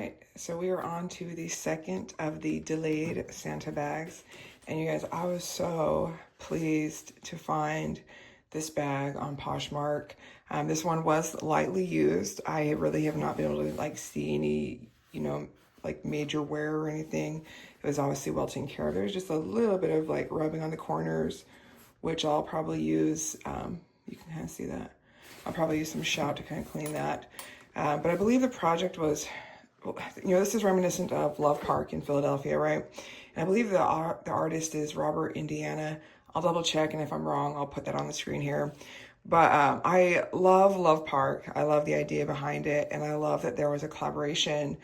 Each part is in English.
right, so we are on to the second of the delayed Santa bags. And you guys, I was so pleased to find this bag on Poshmark. This one was lightly used. I really have not been able to like see any, like major wear or anything. It was obviously well taken care of. There's just a little bit of like rubbing on the corners, which I'll probably use. You can kind of see that. I'll probably use some Shout to kind of clean that. But I believe the project was, this is reminiscent of Love Park in Philadelphia, right? And I believe the artist is Robert Indiana. I'll double check, and if I'm wrong, I'll put that on the screen here. But I love Love Park. I love the idea behind it, and I love that there was a collaboration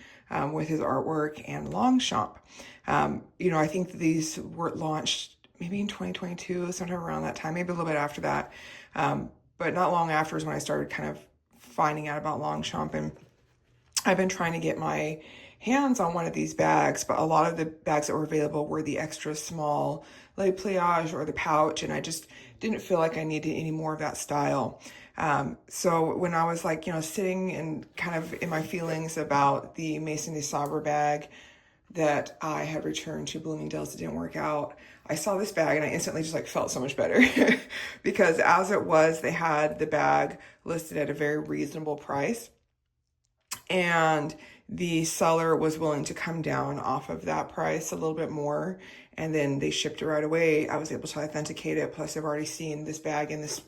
with his artwork and Longchamp. I think these were launched maybe in 2022, sometime around that time, maybe a little bit after that. But not long after is when I started kind of finding out about Longchamp, and I've been trying to get my hands on one of these bags, but a lot of the bags that were available were the extra small le pliage or the pouch, and I just didn't feel like I needed any more of that style. So when I was like, sitting and kind of in my feelings about the Maison de Sabre bag that I had returned to Bloomingdale's that didn't work out, I saw this bag and I instantly just like felt so much better because as it was, they had the bag listed at a very reasonable price, and the seller was willing to come down off of that price a little bit more, and then they shipped it right away. I was able to authenticate it. Plus, I've already seen this bag in this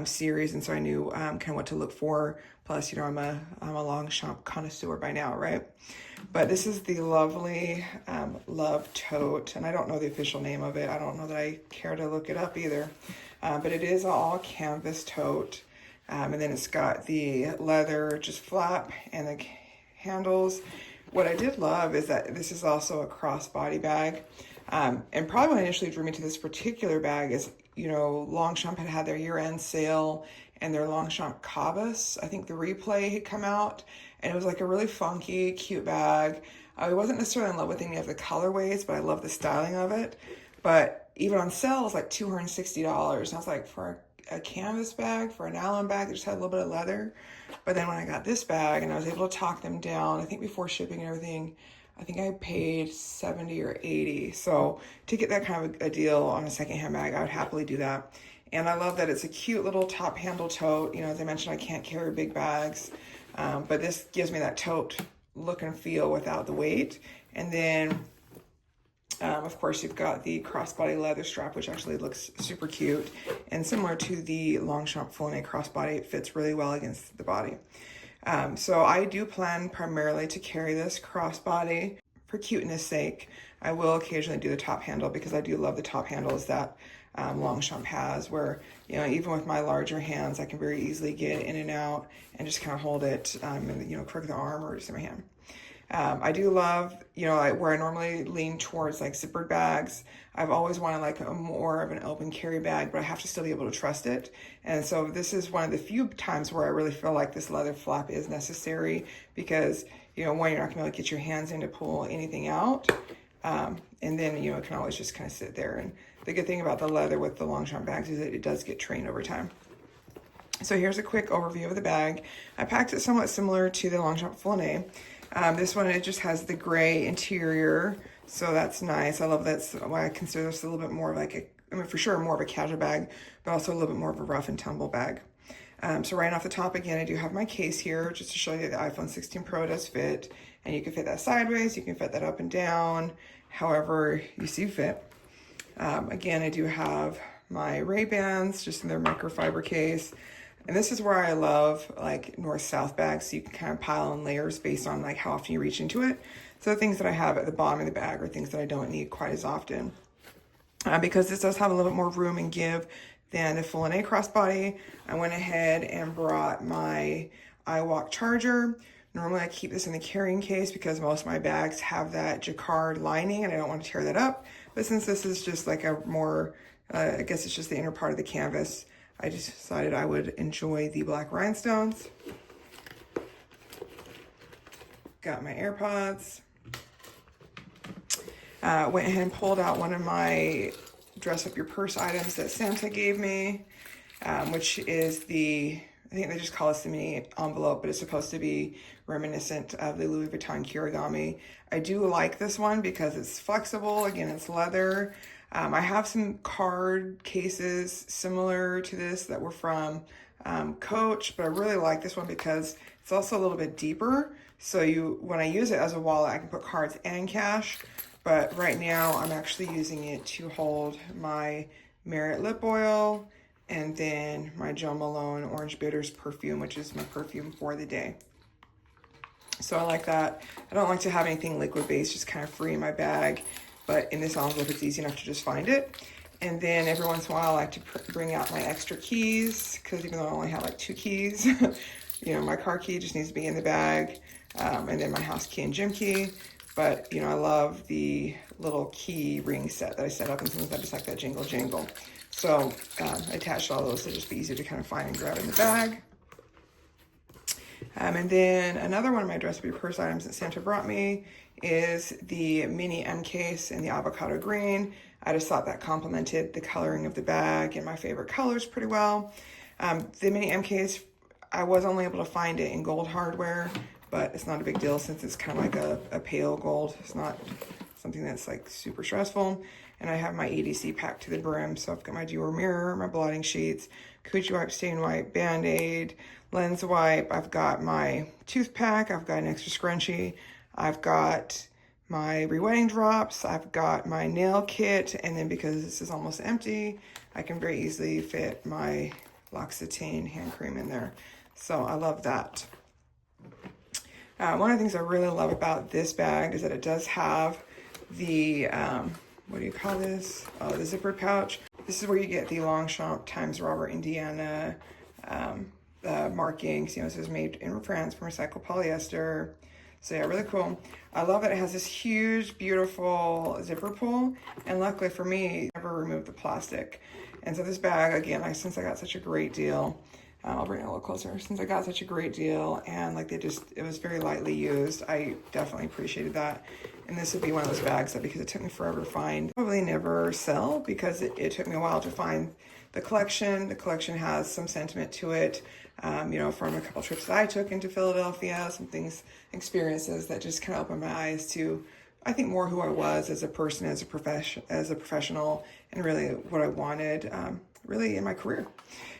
series, and so I knew kind of what to look for. Plus, I'm a Longchamp connoisseur by now, right? But this is the lovely Love Tote, and I don't know the official name of it. I don't know that I care to look it up either. But it is all canvas tote, and then it's got the leather just flap and the handles. What I did love is that this is also a crossbody bag. And probably what initially drew me to this particular bag is, Longchamp had their year-end sale and their Longchamp Cabas, I think the replay had come out, and it was like a really funky, cute bag. I wasn't necessarily in love with any of the colorways, but I love the styling of it. But even on sale, it was like $260. And I was like, for a canvas bag, for an allen bag that just had a little bit of leather. But then when I got this bag and I was able to talk them down, I think before shipping and everything, I think I paid 70 or 80. So to get that kind of a deal on a secondhand bag, I would happily do that. And I love that it's a cute little top handle tote. As I mentioned, I can't carry big bags, but this gives me that tote look and feel without the weight. And then, of course, you've got the crossbody leather strap, which actually looks super cute. And similar to the Longchamp Fleunet crossbody, it fits really well against the body. So I do plan primarily to carry this crossbody for cuteness sake. I will occasionally do the top handle because I do love the top handles that Longchamp has, where, even with my larger hands, I can very easily get in and out and just kind of hold it and, crook the arm or just in my hand. I do love, where I normally lean towards like zippered bags. I've always wanted like a more of an open carry bag, but I have to still be able to trust it. And so this is one of the few times where I really feel like this leather flap is necessary because, one, you're not gonna be able to get your hands in to pull anything out. And then, it can always just kind of sit there. And the good thing about the leather with the Longchamp bags is that it does get trained over time. So here's a quick overview of the bag. I packed it somewhat similar to the Longchamp Fleunet. This one, it just has the gray interior, so that's nice. I love that's why I consider this a little bit more like for sure more of a casual bag, but also a little bit more of a rough and tumble bag. So right off the top, again, I do have my case here just to show you that the iPhone 16 Pro does fit, and you can fit that sideways, you can fit that up and down, however you see fit. Again, I do have my Ray-Bans just in their microfiber case. And this is where I love like north-south bags, so you can kind of pile in layers based on like how often you reach into it. So the things that I have at the bottom of the bag are things that I don't need quite as often. Because this does have a little bit more room and give than the Fleunet crossbody, I went ahead and brought my iWalk charger. Normally I keep this in the carrying case because most of my bags have that jacquard lining and I don't want to tear that up. But since this is just like a more, I guess it's just the inner part of the canvas, I just decided I would enjoy the black rhinestones. Got my AirPods. Went ahead and pulled out one of my dress up your purse items that Santa gave me, which is the, I think they just call this the mini envelope, but it's supposed to be reminiscent of the Louis Vuitton Kirigami. I do like this one because it's flexible. Again, it's leather. I have some card cases similar to this that were from Coach, but I really like this one because it's also a little bit deeper. So when I use it as a wallet, I can put cards and cash. But right now, I'm actually using it to hold my Merit lip oil and then my Jo Malone Orange Bitters perfume, which is my perfume for the day. So I like that. I don't like to have anything liquid-based, just kind of free in my bag. But in this envelope, it's easy enough to just find it. And then every once in a while, I like to bring out my extra keys, because even though I only have like 2 keys, you know, my car key just needs to be in the bag, and then my house key and gym key. But, you know, I love the little key ring set that I set up, and sometimes I just like that jingle jingle. So I attached all those to just be easier to kind of find and grab in the bag. And then another one of my Dress Up Your Purse items that Santa brought me is the mini M case in the avocado green. I just thought that complemented the coloring of the bag and my favorite colors pretty well. The mini M case, I was only able to find it in gold hardware, but it's not a big deal since it's kind of like a pale gold. It's not something that's like super stressful. And I have my EDC packed to the brim. So I've got my Dior mirror, my blotting sheets, Coochie wipe, stain wipe, Band-Aid, lens wipe. I've got my tooth pack. I've got an extra scrunchie. I've got my re-wetting drops. I've got my nail kit. And then because this is almost empty, I can very easily fit my L'Occitane hand cream in there. So I love that. One of the things I really love about this bag is that it does have the, what do you call this? Oh, the zippered pouch. This is where you get the Longchamp times Robert Indiana markings. You know, this is made in France from recycled polyester. So yeah, really cool. I love that it has this huge, beautiful zipper pull. And luckily for me, I never removed the plastic. And so this bag, again, since I got such a great deal, I'll bring it a little closer. Since I got such a great deal and like it was very lightly used, I definitely appreciated that. And this would be one of those bags that, because it took me forever to find, probably never sell, because it took me a while to find the collection. The collection has some sentiment to it, you know, from a couple trips that I took into Philadelphia, some experiences that just kind of opened my eyes to, I think, more who I was as a person, as a professional, and really what I wanted, really in my career.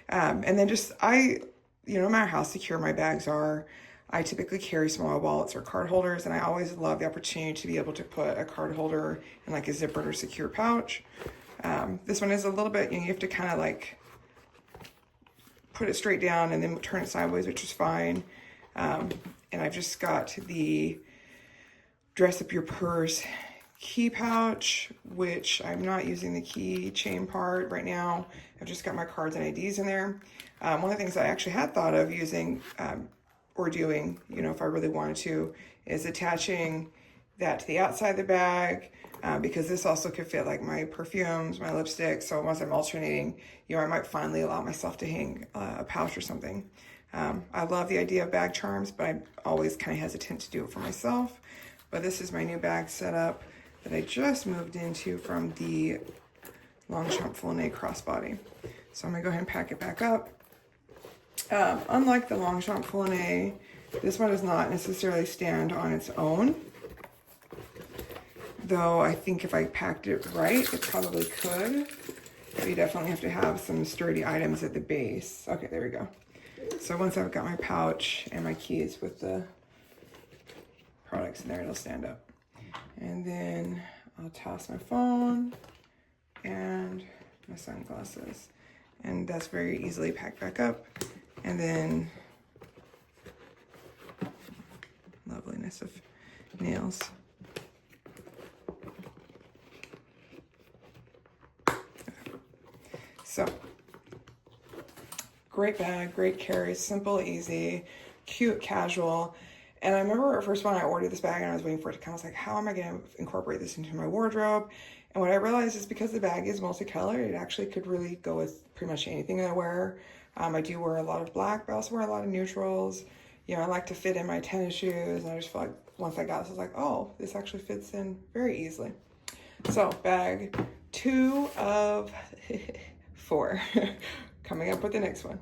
And then you know, no matter how secure my bags are, I typically carry small wallets or card holders, and I always love the opportunity to be able to put a card holder in like a zippered or secure pouch. This one is a little bit, you know, you have to kind of like put it straight down and then turn it sideways, which is fine. And I've just got the Dress Up Your Purse key pouch, which I'm not using the keychain part right now. I've just got my cards and IDs in there. One of the things I actually had thought of using or doing, you know, if I really wanted to, is attaching that to the outside of the bag, because this also could fit like my perfumes, my lipstick. So once I'm alternating, you know, I might finally allow myself to hang a pouch or something. I love the idea of bag charms, but I'm always kind of hesitant to do it for myself. But this is my new bag setup that I just moved into from the Longchamp Full-Ney crossbody. So I'm gonna go ahead and pack it back up. Unlike the Longchamp Full-Ney, this one does not necessarily stand on its own. Though I think if I packed it right, it probably could. But you definitely have to have some sturdy items at the base. Okay, there we go. So once I've got my pouch and my keys with the products in there, it'll stand up. And then I'll toss my phone and my sunglasses. And that's very easily packed back up. And then loveliness of nails. So, great bag, great carry, simple, easy, cute, casual. And I remember at first when I ordered this bag and I was waiting for it to come, I was like, how am I going to incorporate this into my wardrobe? And what I realized is because the bag is multicolored, it actually could really go with pretty much anything that I wear. I do wear a lot of black, but I also wear a lot of neutrals. You know, I like to fit in my tennis shoes, and I just feel like once I got this, I was like, oh, this actually fits in very easily. So bag 2 of 4. Coming up with the next one.